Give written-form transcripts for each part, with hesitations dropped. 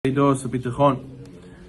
Bitachon.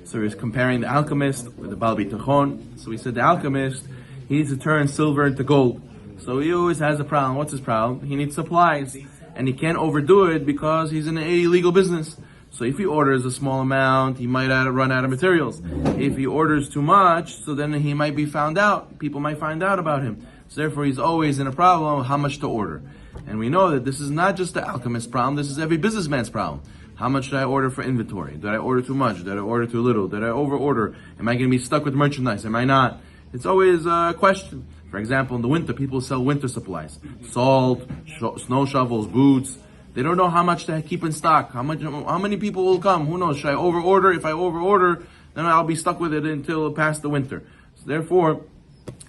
So he's comparing the alchemist with the Baal Bitachon. So we said the alchemist, he needs to turn silver into gold. So he always has a problem. What's his problem? He needs supplies. And he can't overdo it because he's in an illegal business. So if he orders a small amount, he might run out of materials. If he orders too much, so then he might be found out. People might find out about him. So therefore he's always in a problem of how much to order. And we know that this is not just the alchemist's problem, this is every businessman's problem. How much did I order for inventory? Did I order too much? Did I order too little? Did I over order? Am I going to be stuck with merchandise? Am I not? It's always a question. For example, in the winter, people sell winter supplies. Salt, snow shovels, boots. They don't know how much to keep in stock. How many people will come? Who knows? Should I over order? If I over order, then I'll be stuck with it until past the winter. So therefore,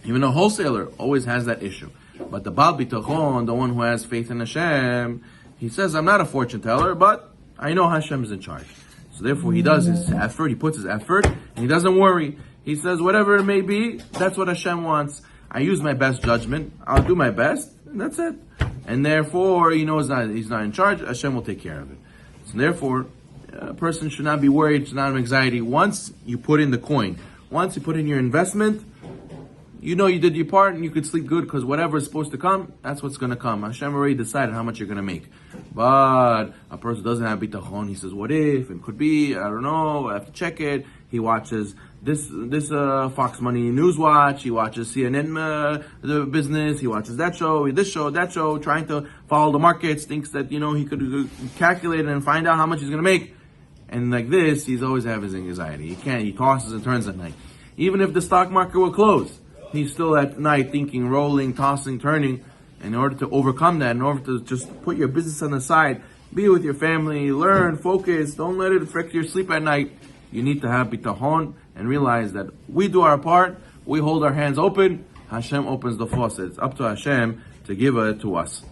even a wholesaler always has that issue. But the Baal Bitachon, the one who has faith in Hashem, he says, I'm not a fortune teller, but I know Hashem is in charge. So therefore he does his effort, he puts his effort, and he doesn't worry. He says, whatever it may be, that's what Hashem wants. I use my best judgment, I'll do my best, and that's it. And therefore, he knows that he's not in charge, Hashem will take care of it. So therefore, a person should not be worried, should not have anxiety. Once you put in the coin, once you put in your investment, you know you did your part and you could sleep good because whatever is supposed to come, that's what's going to come. Hashem already decided how much you're going to make. But a person doesn't have bitachon. He says, what if? It could be. I don't know. I have to check it. He watches this Fox Money News Watch. He watches CNN the business. He watches that show, that show, trying to follow the markets. Thinks that, he could calculate it and find out how much he's going to make. And like this, he's always have his anxiety. He can't. He tosses and turns at night. Even if the stock market will close, he's still at night thinking, rolling, tossing, turning. In order to overcome that, in order to just put your business on the side, be with your family, learn, focus, don't let it affect your sleep at night. You need to have bitachon and realize that we do our part, we hold our hands open, Hashem opens the faucet. It's up to Hashem to give it to us.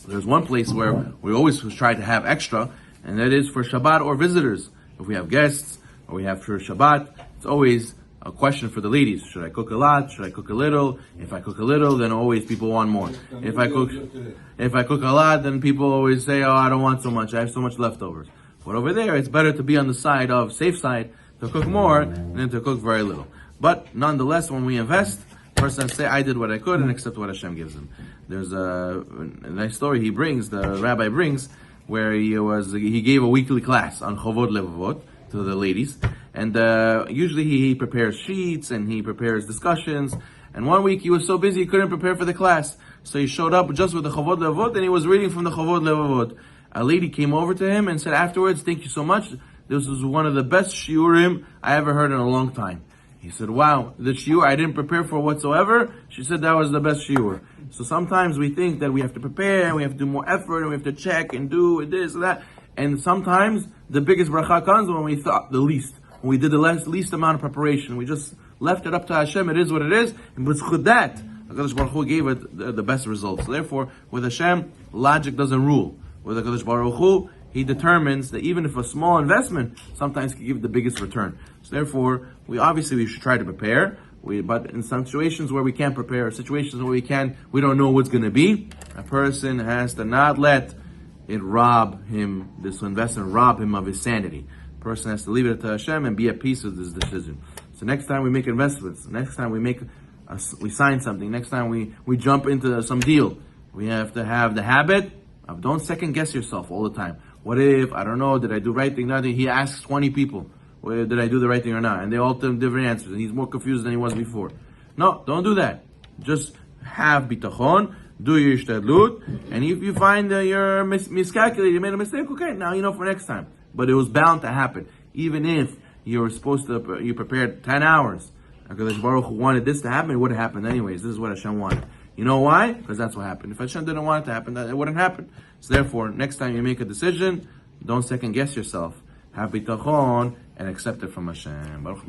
There's one place where we always try to have extra, and that is for Shabbat or visitors. If we have guests, or we have for Shabbat, it's always a question for the ladies. Should I cook a lot? Should I cook a little? If I cook a little, then always people want more. If I cook a lot, then people always say, oh, I don't want so much. I have so much leftovers. But over there, it's better to be on the side of safe side, to cook more than to cook very little. But nonetheless, when we invest, first I say, I did what I could and accept what Hashem gives him. There's a nice story the rabbi brings, where he gave a weekly class on Chovot Levavot to the ladies. And usually he prepares sheets and he prepares discussions. And one week he was so busy he couldn't prepare for the class. So he showed up just with the Chovot Levavot and he was reading from the Chovot Levavot. A lady came over to him and said afterwards, thank you so much. This was one of the best shiurim I ever heard in a long time. He said, wow, the shiur I didn't prepare for whatsoever. She said that was the best shiur. So sometimes we think that we have to prepare and we have to do more effort and we have to check and do this and that. And sometimes the biggest bracha comes when we thought the least. When we did the least amount of preparation. We just left it up to Hashem. It is what it is. And with that, HaKadosh Baruch Hu gave it the best results. So therefore, with Hashem, logic doesn't rule. With HaKadosh Baruch Hu, He determines that even if a small investment sometimes can give the biggest return. So therefore, we should try to prepare. But in some situations where we can't prepare, situations where we don't know what's going to be, a person has to not let it rob him, this investment rob him of his sanity. A person has to leave it to Hashem and be at peace with this decision. So next time we make investments, next time we sign something, next time we jump into some deal, we have to have the habit of don't second guess yourself all the time. What if, I don't know, did I do the right thing? Nothing. He asks 20 people, did I do the right thing or not? And they all tell him different answers and he's more confused than he was before. No, don't do that. Just have bitachon, do your ishtadlut, and if you find that you're miscalculated, you made a mistake, okay, now you know for next time. But it was bound to happen. Even if you prepared 10 hours, HaKadosh Baruch Hu wanted this to happen, it would have happened anyways. This is what Hashem wanted. You know why? Because that's what happened. If Hashem didn't want it to happen, it wouldn't happen. So therefore, next time you make a decision, don't second guess yourself. Have bitachon and accept it from Hashem. Baruch